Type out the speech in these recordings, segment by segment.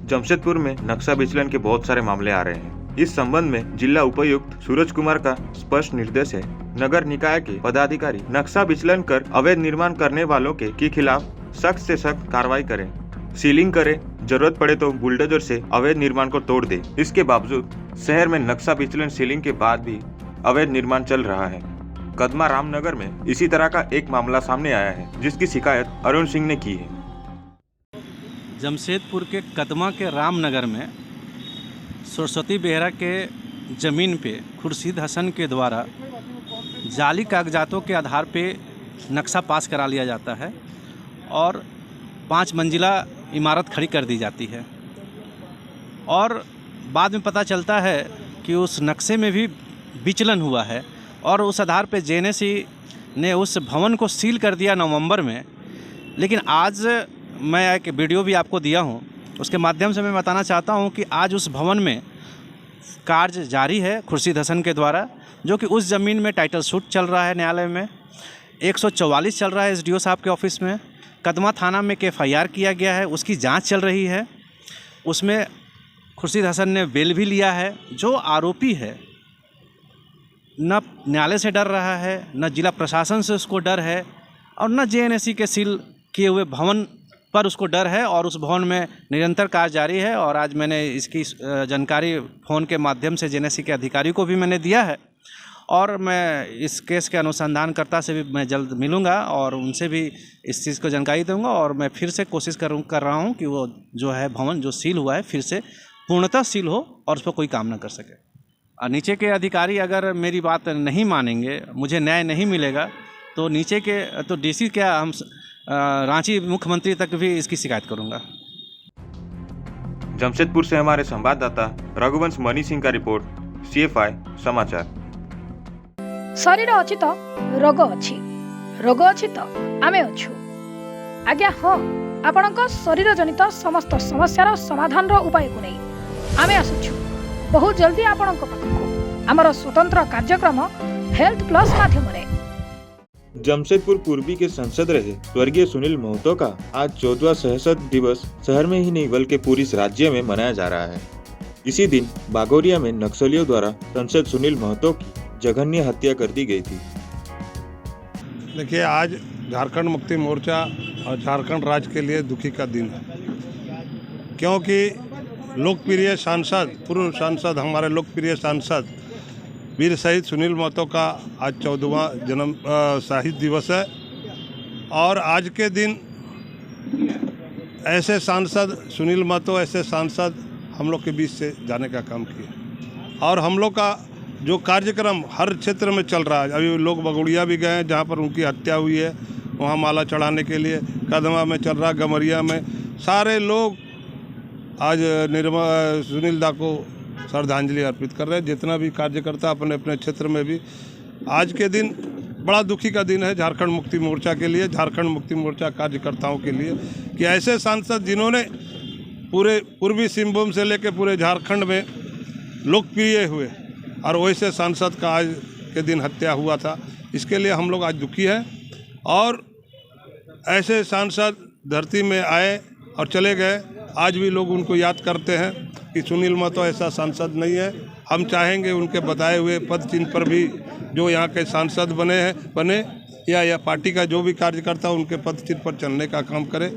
जमशेदपुर में नक्शा विचलन के बहुत सारे मामले आ रहे हैं। इस संबंध में जिला उपायुक्त सूरज कुमार का स्पष्ट निर्देश है, नगर निकाय के पदाधिकारी नक्शा विचलन कर अवैध निर्माण करने वालों के खिलाफ सख्त से सख्त कार्रवाई करें, सीलिंग करें, जरूरत पड़े तो बुलडोजर से अवैध निर्माण को तोड़ दे। इसके बावजूद शहर में नक्शा विचलन सीलिंग के बाद भी अवैध निर्माण चल रहा है। कदमा रामनगर में इसी तरह का एक मामला सामने आया है, जिसकी शिकायत अरुण सिंह ने की है। जमशेदपुर के कदमा के रामनगर में सरस्वती बेहरा के ज़मीन पे खुर्शीद हसन के द्वारा जाली कागजातों के आधार पे नक्शा पास करा लिया जाता है और 5 मंजिला इमारत खड़ी कर दी जाती है और बाद में पता चलता है कि उस नक्शे में भी विचलन हुआ है और उस आधार पे जेएनएसी ने उस भवन को सील कर दिया नवंबर में। लेकिन आज मैं एक वीडियो भी आपको दिया हूं, उसके माध्यम से मैं बताना चाहता हूं कि आज उस भवन में कार्य जारी है खुर्शीद हसन के द्वारा, जो कि उस ज़मीन में टाइटल शूट चल रहा है न्यायालय में, 144 चल रहा है एसडीओ साहब के ऑफिस में, कदमा थाना में एफआईआर किया गया है, उसकी जांच चल रही है। उसमें खुर्शीद हसन ने बेल भी लिया है। जो आरोपी है न न्यायालय से डर रहा है, न जिला प्रशासन से उसको डर है और न जेएनएसी के सील किए हुए भवन पर उसको डर है और उस भवन में निरंतर कार्य जारी है। और आज मैंने इसकी जानकारी फ़ोन के माध्यम से जेएनएसी के अधिकारी को भी मैंने दिया है और मैं इस केस के अनुसंधानकर्ता से भी मैं जल्द मिलूंगा और उनसे भी इस चीज़ को जानकारी दूंगा और मैं फिर से कोशिश कर रहा हूं कि वो जो है भवन जो सील हुआ है फिर से पूर्णतः सील हो और उस पर कोई काम ना कर सके। और नीचे के अधिकारी अगर मेरी बात नहीं मानेंगे, मुझे न्याय नहीं मिलेगा, तो नीचे के तो डीसी क्या हम रांची मुख्यमंत्री तक भी इसकी शिकायत करूंगा। जमशेदपुर से हमारे संवाददाता रघुवंश मनी सिंह का रिपोर्ट, CFI समाचार। शरीर अच्छी तो रोग अच्छी, रोग अच्छी तो आमे अच्छु। आज्ञा हाँ, आपणक शरीर जनित समस्त समस्यार समाधान उपाय को नहीं आमे आसुछु बहुत जल्दी आपणक पाखकु आमर स्वतंत्र कार्यक्रम हेल्थ प्लस माध्यम रे। जमशेदपुर पूर्वी के सांसद रहे स्वर्गीय सुनील महतो का आज 14वां संसद दिवस शहर में ही नहीं बल्कि पूरी राज्य में मनाया जा रहा है। इसी दिन बागोरिया में नक्सलियों द्वारा सांसद सुनील महतो की जघन्य हत्या कर दी गई थी। देखिए, आज झारखंड मुक्ति मोर्चा और झारखंड राज्य के लिए दुखी का दिन है, क्योंकि लोकप्रिय सांसद, पूर्व सांसद, हमारे लोकप्रिय सांसद वीर शहीद सुनील महतो का आज 14वां जन्म शहीद दिवस है और आज के दिन ऐसे सांसद सुनील महतो, ऐसे सांसद हम लोग के बीच से जाने का काम किया और हम लोग का जो कार्यक्रम हर क्षेत्र में चल रहा है। अभी लोग बगुड़िया भी गए हैं जहाँ पर उनकी हत्या हुई है, वहाँ माला चढ़ाने के लिए, कदमा में चल रहा, गमरिया में, सारे लोग आज सुनील दा को श्रद्धांजलि अर्पित कर रहे हैं। जितना भी कार्यकर्ता अपने अपने क्षेत्र में भी आज के दिन बड़ा दुखी का दिन है झारखंड मुक्ति मोर्चा के लिए, झारखंड मुक्ति मोर्चा कार्यकर्ताओं के लिए, कि ऐसे सांसद जिन्होंने पूरे पूर्वी सिंहभूम से लेकर पूरे झारखंड में लोकप्रिय हुए और वैसे सांसद का आज के दिन हत्या हुआ था, इसके लिए हम लोग आज दुखी हैं। और ऐसे सांसद धरती में आए और चले गए, आज भी लोग उनको याद करते हैं कि सुनील महतो ऐसा सांसद नहीं है। हम चाहेंगे उनके बताए हुए पद चिन्ह पर भी जो यहाँ के सांसद बने या पार्टी का जो भी कार्यकर्ता उनके पद चिन्ह पर चलने का काम करे।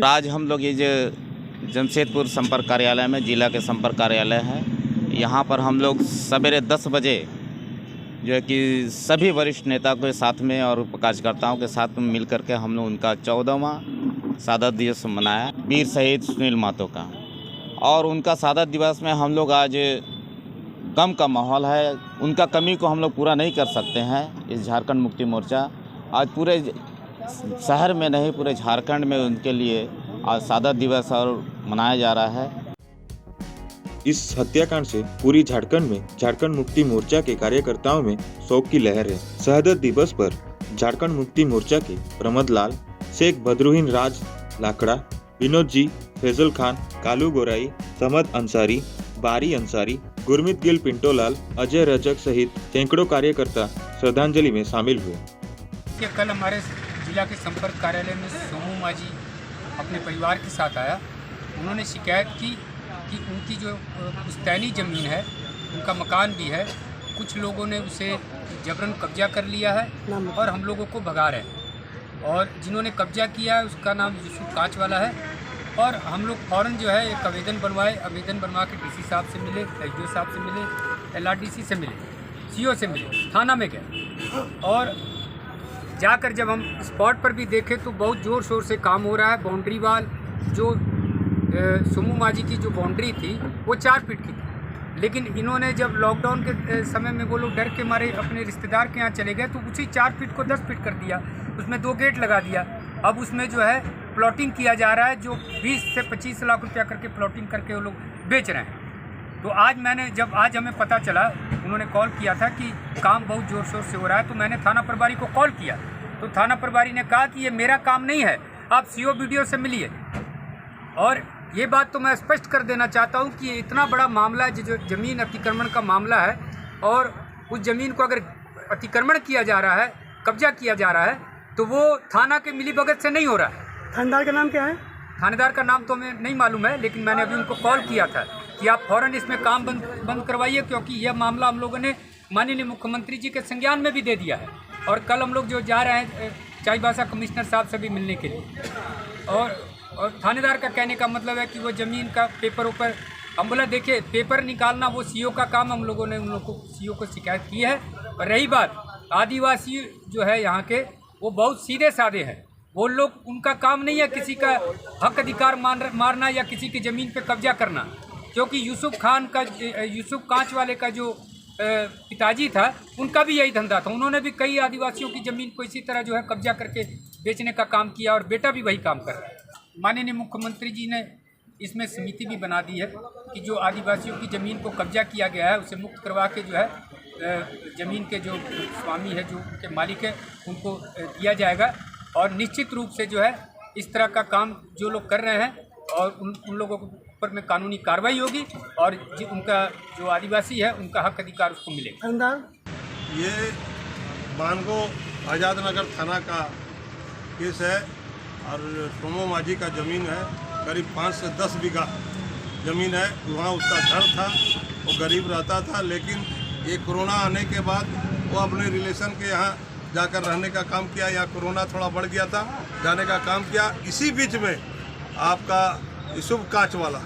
आज हम लोग ये जो जमशेदपुर संपर्क कार्यालय में, जिला के संपर्क कार्यालय है, यहाँ पर हम लोग सवेरे 10 बजे जो है कि सभी वरिष्ठ नेता के साथ में और कार्यकर्ताओं के साथ में मिल करके हम लोग उनका 14वां शहादत दिवस मनाया, वीर शहीद सुनील महतो का। और उनका शहादत दिवस में हम लोग आज गम का माहौल है, उनका कमी को हम लोग पूरा नहीं कर सकते हैं। इस झारखंड मुक्ति मोर्चा आज पूरे शहर में नहीं पूरे झारखंड में उनके लिए आज शहादत दिवस और मनाया जा रहा है। इस हत्याकांड से पूरी झारखंड में झारखंड मुक्ति मोर्चा के कार्यकर्ताओं में शोक की लहर है। शहादत दिवस पर झारखंड मुक्ति मोर्चा के प्रमद लाल, शेख बदरुद्दीन राज लाकड़ा, विनोद जी, फैजल खान, कालू गोराई, समद अंसारी, बारी अंसारी, गुरमीत गिल, पिंटोलाल, अजय रजक सहित सैकड़ों कार्यकर्ता श्रद्धांजलि में शामिल हुए। कल हमारे जिला के संपर्क कार्यालय में सोमू मांझी अपने परिवार के साथ आया। उन्होंने शिकायत की कि उनकी जो पुश्तैनी ज़मीन है, उनका मकान भी है, कुछ लोगों ने उसे जबरन कब्जा कर लिया है और हम लोगों को भगा रहे हैं। और जिन्होंने कब्जा किया है उसका नाम यूसुफ कांच वाला है। और हम लोग फ़ौरन जो है एक आवेदन बनवाए, आवेदन बनवा के डीसी साहब से मिले, एसडीओ साहब से मिले, एलआरडीसी से मिले, सीओ से मिले, थाना में गए और जाकर जब हम स्पॉट पर भी देखे तो बहुत ज़ोर शोर से काम हो रहा है। बाउंड्री वाल जो सुमू माजी की जो बाउंड्री थी वो 4 फीट की थी, लेकिन इन्होंने जब लॉकडाउन के समय में वो लोग डर के मारे अपने रिश्तेदार के यहाँ चले गए तो उसी 4 फीट को 10 फीट कर दिया, उसमें 2 गेट लगा दिया। अब उसमें जो है प्लॉटिंग किया जा रहा है, जो 20 से 25 लाख रुपया करके प्लॉटिंग करके वो लोग बेच रहे हैं। तो आज हमें पता चला, उन्होंने कॉल किया था कि काम बहुत ज़ोर शोर से हो रहा है, तो मैंने थाना प्रभारी को कॉल किया तो थाना प्रभारी ने कहा कि ये मेरा काम नहीं है, आप सीओ वीडियो से मिलिए। और ये बात तो मैं स्पष्ट कर देना चाहता हूँ कि इतना बड़ा मामला है, जो ज़मीन अतिक्रमण का मामला है, और उस ज़मीन को अगर अतिक्रमण किया जा रहा है, कब्जा किया जा रहा है, तो वो थाना के मिलीभगत से नहीं हो रहा है। थानेदार का नाम क्या है? थानेदार का नाम तो हमें नहीं मालूम है, लेकिन मैंने अभी उनको कॉल किया था कि आप फ़ौरन इसमें काम बंद करवाइए, क्योंकि यह मामला हम लोगों ने माननीय मुख्यमंत्री जी के संज्ञान में भी दे दिया है। और कल हम लोग जो जा रहे हैं चाईबासा कमिश्नर साहब से भी मिलने के लिए, और थानेदार का कहने का मतलब है कि वो ज़मीन का पेपर ऊपर हम बोला देखिए, पेपर निकालना वो सीओ का काम, हम लोगों ने उन लोगों को सीओ को शिकायत की है। और रही बात आदिवासी जो है यहाँ के, वो बहुत सीधे साधे हैं, वो लोग, उनका काम नहीं है किसी का हक अधिकार मारना या किसी की ज़मीन पे कब्जा करना, क्योंकि यूसुफ कांच वाले का जो पिताजी था, उनका भी यही धंधा था। उन्होंने भी कई आदिवासियों की ज़मीन को इसी तरह जो है कब्जा करके बेचने का काम किया, और बेटा भी वही काम कर रहा है। माननीय मुख्यमंत्री जी ने इसमें समिति भी बना दी है कि जो आदिवासियों की ज़मीन को कब्जा किया गया है उसे मुक्त करवा के जो है ज़मीन के जो स्वामी है, जो के मालिक है, उनको दिया जाएगा। और निश्चित रूप से जो है इस तरह का काम जो लोग कर रहे हैं, और उन लोगों के ऊपर में कानूनी कार्रवाई होगी, और उनका जो आदिवासी है उनका हक अधिकार उसको मिलेगा। ये मानगो आज़ाद नगर थाना का केस है, और सोमो माजी का ज़मीन है, करीब 5 से 10 बीघा ज़मीन है। वहाँ उसका घर था, वो गरीब रहता था, लेकिन ये कोरोना आने के बाद वो अपने रिलेशन के यहाँ जाकर रहने का काम किया, या कोरोना थोड़ा बढ़ गया था, जाने का काम किया। इसी बीच में आपका यूसुफ कांच वाला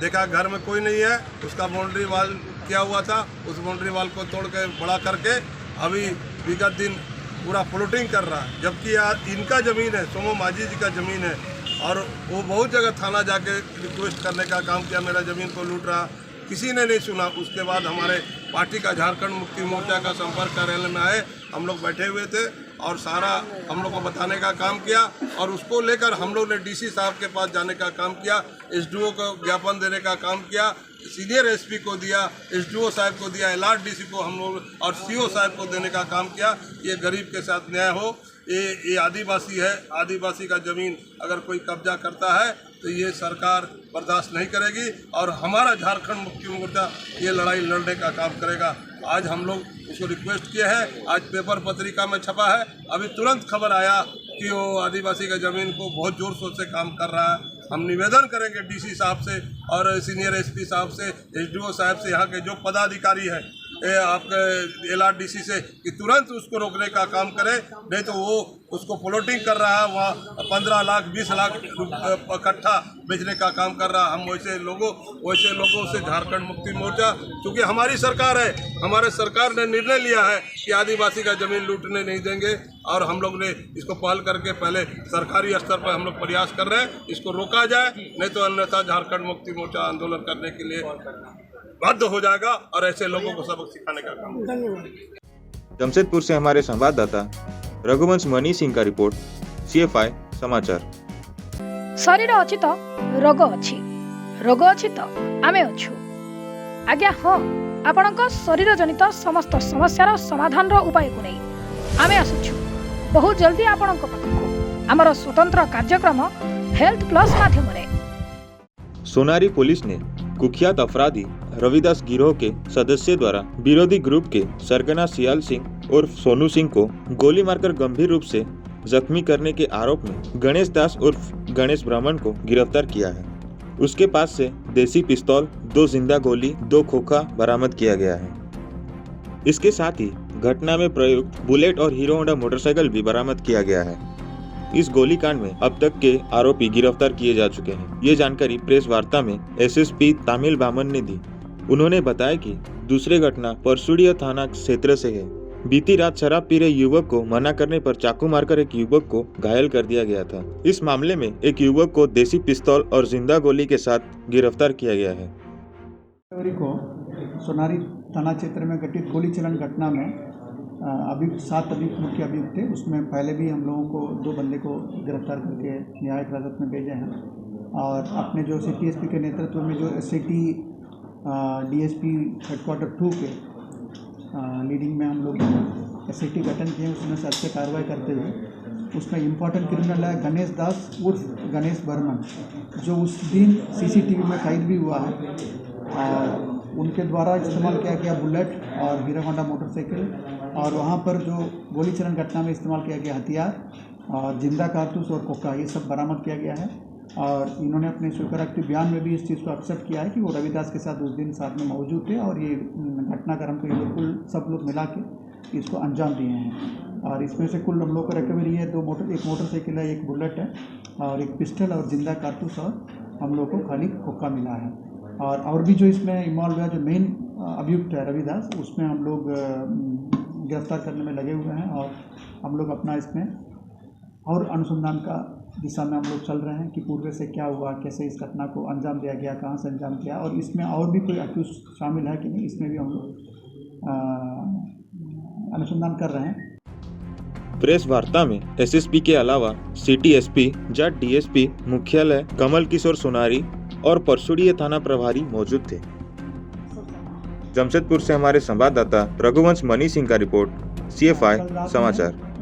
देखा घर में कोई नहीं है, उसका बाउंड्री वाल किया हुआ था, उस बाउंड्री वाल को तोड़ के बड़ा करके अभी विगत दिन पूरा प्लॉटिंग कर रहा है, जबकि यार इनका ज़मीन है, सोमो माजी जी का ज़मीन है। और वो बहुत जगह थाना जाके रिक्वेस्ट करने का काम किया, मेरा ज़मीन को लूट रहा, किसी ने नहीं सुना। उसके बाद हमारे पार्टी का झारखंड मुक्ति मोर्चा का संपर्क कार्यालय में आए, हम लोग बैठे हुए थे और सारा हम लोग को बताने का काम किया, और उसको लेकर हम लोग ने डीसी साहब के पास जाने का काम किया, एसडीओ को ज्ञापन देने का काम किया, सीनियर एसपी को दिया, एसडीओ साहब को दिया, एलआरडीसी को हम लोग और सीओ साहब को देने का काम किया। ये गरीब के साथ न्याय हो। ये आदिवासी है, आदिवासी का ज़मीन अगर कोई कब्जा करता है तो ये सरकार बर्दाश्त नहीं करेगी, और हमारा झारखंड मुक्ति मोर्चा ये लड़ाई लड़ने का काम करेगा। आज हम लोग उसको रिक्वेस्ट किए हैं, आज पेपर पत्रिका में छपा है, अभी तुरंत खबर आया कि वो आदिवासी का ज़मीन को बहुत ज़ोर शोर से काम कर रहा है। हम निवेदन करेंगे डीसी साहब से और सीनियर एसपी साहब से, एसडीओ साहब से, यहाँ के जो पदाधिकारी हैं आपके एलआरडीसी से, कि तुरंत उसको रोकने का काम करें, नहीं तो वो उसको प्लॉटिंग कर रहा है, वहाँ 15 लाख 20 लाख इकट्ठा बेचने का काम कर रहा है। हम वैसे लोगों से झारखंड मुक्ति मोर्चा, क्योंकि हमारी सरकार है, हमारे सरकार ने निर्णय लिया है कि आदिवासी का ज़मीन लूटने नहीं देंगे, और हम लोग ने इसको पहल करके पहले सरकारी स्तर पर हम लोग प्रयास कर रहे हैं, इसको रोका जाए, नहीं तो अन्यथा झारखंड मुक्ति मोर्चा आंदोलन करने के लिए बाध्य हो जाएगा, और ऐसे लोगों को सबक सिखाने का काम। धन्यवाद। जमशेदपुर से हमारे संवाददाता रघुवंश मनी सिंह का रिपोर्ट, CFI समाचार। शरीर अच्छी तो रोग अच्छी, रोग अच्छी तो आमे अच्छु। आज्ञा हाँ, आपणक शरीर जनित समस्त समस्यार समाधान उपाय को नहीं आमे आसुछु बहुत जल्दी आपणक पाखकु आमर स्वतंत्र कार्यक्रम हेल्थ प्लस माध्यम रे। सोनारी पुलिस ने कुख्यात अपराधी रविदास गिरोह के सदस्य द्वारा विरोधी ग्रुप के सरगना सियाल सिंह और सोनू सिंह को गोली मारकर गंभीर रूप से जख्मी करने के आरोप में गणेश दास उर्फ गणेश ब्राह्मण को गिरफ्तार किया है। उसके पास से देसी पिस्तौल, 2 जिंदा गोली, 2 खोखा बरामद किया गया है। इसके साथ ही घटना में प्रयुक्त बुलेट और हीरो होंडा मोटरसाइकिल भी बरामद किया गया है। इस गोलीकांड में अब तक के आरोपी गिरफ्तार किए जा चुके हैं। ये जानकारी प्रेस वार्ता में एसएसपी तामिल बामन ने दी। उन्होंने बताया कि दूसरी घटना परसुड़िया थाना क्षेत्र से है। बीती रात शराब पी रहे युवक को मना करने पर चाकू मारकर एक युवक को घायल कर दिया गया था। इस मामले में एक युवक को देसी पिस्तौल और जिंदा गोली के साथ गिरफ्तार किया गया है। फरवरी को सोनारी थाना क्षेत्र में घटित गोली चलन घटना में अभी 7 मुख्य अभियुक्त थे। उसमें पहले भी हम लोगों को 2 बंदे को गिरफ्तार करके न्यायिक हिरासत में भेजे हैं और अपने जो सिटी एसपी के नेतृत्व में जो एसआईटी डीएसपी हेडक्वार्टर 2 के लीडिंग में हम लोग एसआईटी गठन किए। उसमें से अच्छे कार्रवाई करते हुए उसमें इम्पोर्टेंट क्रिमिनल है गणेश दास उर्फ गणेश बर्मन, जो उस दिन सीसीटीवी में कैद भी हुआ है। और उनके द्वारा इस्तेमाल किया गया बुलेट और हीरो होंडा मोटरसाइकिल और वहाँ पर जो गोली चलन घटना में इस्तेमाल किया गया हथियार और जिंदा कारतूस और कोका, ये सब बरामद किया गया है। और इन्होंने अपने स्वीकारोक्ति बयान में भी इस चीज़ को एक्सेप्ट किया है कि वो रविदास के साथ उस दिन साथ में मौजूद थे और ये घटनाक्रम को ये बिल्कुल सब लोग मिला के इसको अंजाम दिए हैं। और इसमें से कुल हम लोग को रिकवरी है एक मोटरसाइकिल है, एक बुलेट है और एक पिस्टल और जिंदा कारतूस और हम लोग को खाली खोखा मिला है। और भी जो इसमें इन्वॉल्व है, जो मेन अभियुक्त है रविदास, उसमें हम लोग गिरफ्तार करने में लगे हुए हैं और हम लोग अपना इसमें और अनुसंधान का दिशा में हम लोग चल रहे हैं कि पूर्व से क्या हुआ, कैसे इस घटना को अंजाम दिया गया, कहाँ से अंजाम दिया और इसमें और भी कोई अक्यूज शामिल है कि नहीं, इसमें भी हम लोग अनुसंधान कर रहे हैं। प्रेस वार्ता में एसएसपी के अलावा सिटी एसपी, जाट डीएसपी, मुख्यालय कमल किशोर सोनारी और परसुड़िया थाना प्रभारी मौजूद थे। जमशेदपुर से हमारे संवाददाता रघुवंश मनी सिंह का रिपोर्ट, CFI समाचार।